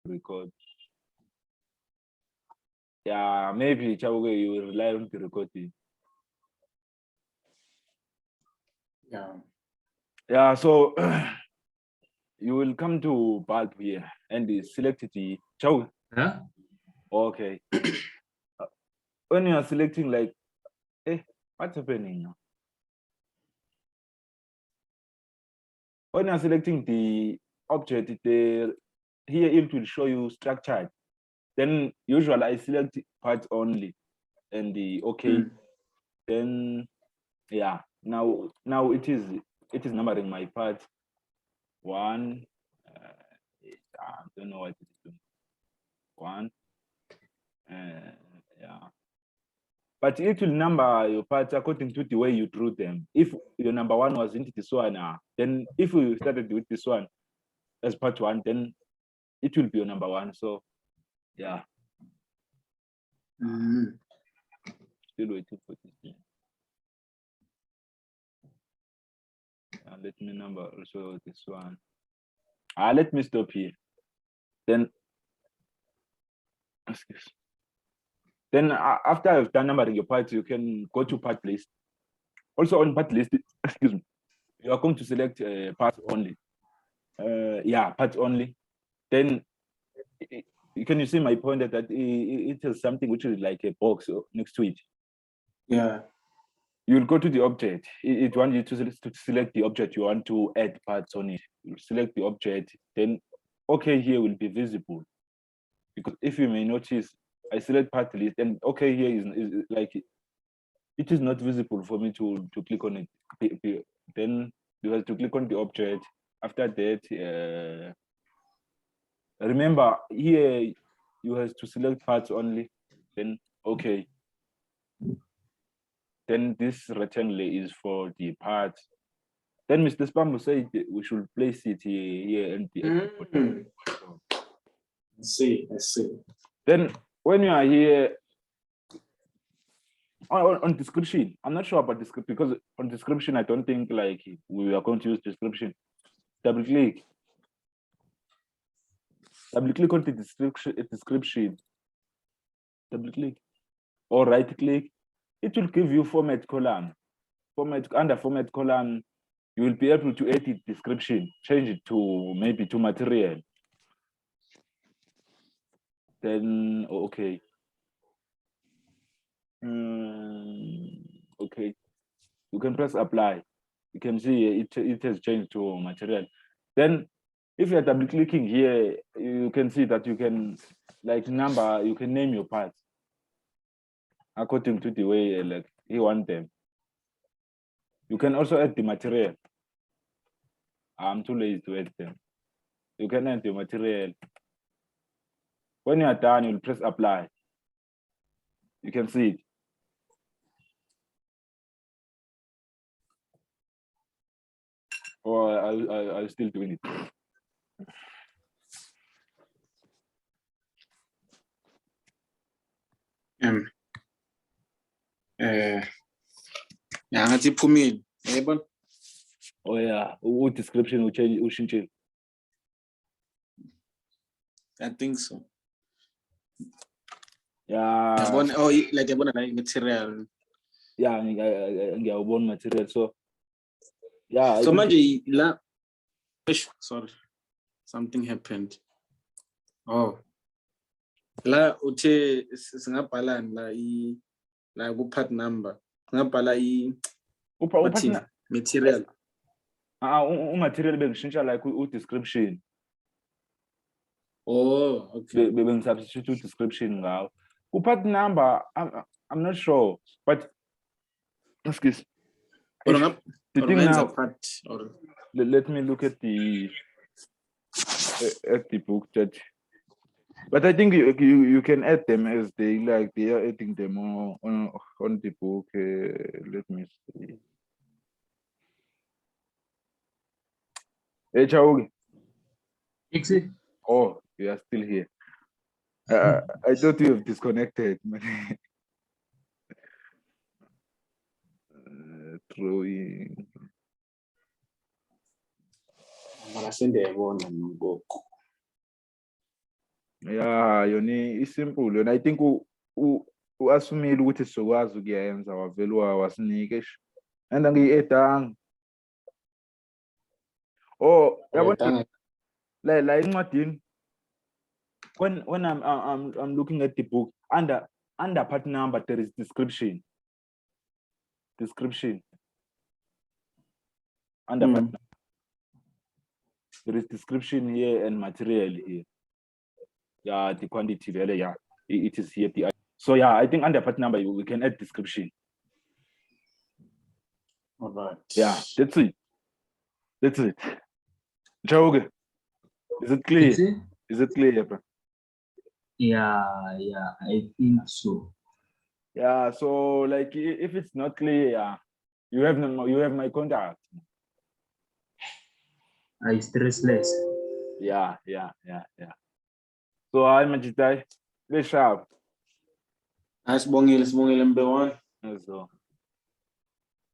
record. Yeah, maybe Chauge, you will rely on the recording. Yeah, so you will come to bulb here and select the Chauge. Huh? Okay. When you are selecting, like, what's happening now? When you are selecting the object, here it will show you structured. Then usually I select parts only and the okay. Then yeah, now it is numbering my parts. One, I don't know what it is doing. One, yeah. But it will number your parts according to the way you drew them. If your number one was into this one, then if we started with this one as part one, then it will be your number one. So yeah. Still waiting for this thing. Let me number also this one. Let me stop here. Then, excuse. Then after I've done numbering your parts, you can go to part list. Also on part list, excuse me, you are going to select parts only. Yeah, parts only. Then can you see my point that it is something which is like a box next to it? Yeah. You will go to the object. It wants you to select the object you want to add parts on it. You select the object, then okay here will be visible. Because if you may notice, I select part list, and okay here is like it is not visible for me to click on it. Then you have to click on the object. After that, remember here you have to select parts only. Then okay. Then this rectangle is for the parts. Then Mr. Spam said we should place it here and the I see. Then when you are here on description, I'm not sure about description because on description I don't think like we are going to use description. Double click on the description. Double click or right click. It will give you format column. Under format column, you will be able to edit description, change it to maybe to material. Then okay. Okay, you can press apply. You can see it has changed to material. Then if you're double clicking here, you can see that you can you can name your parts according to the way like you want them. You can also add the material. I'm too lazy to add them. You can add the material. When you are done, you'll press apply. You can see it. Or I'm still doing it. Ngathi iphumile. Yebo. Oh yeah, what description will change? I think so. Yeah. Like material. Yeah, ngiyawubona material. So yeah. So manje la. Sorry, something happened. Oh. La uthe singabhalani la ku part number. Ngabhala material. Material bengishintsha like description. Oh, okay. Substitute description now. Part number, I'm not sure, but excuse. The thing now. Let me look at the book that. But I think you can add them as they like. They are adding them on the book. Let me see. Hey, Chaugi. Oh, you are still here. I thought you have disconnected. Throwing. Yeah, yona isimple yona. I think u-asumile ukuthi sizokwazi ukuyenza wavele wasinika and angiyi-edanga. Oh, yabona la incwadini when I'm looking at the book under part number there is description under part number. There is description here and material here. Yeah, the quantity there, yeah, it is here. So yeah, I think under part number we can add description. All right. Yeah, that's it. Joke. Is it clear? Is it clear, bro? Yeah, I think so. Yeah, so like if it's not clear, yeah, you have my contact. I stress less. Yeah. So I'm Majitai. Be sharp. Sibongile Mbewane. So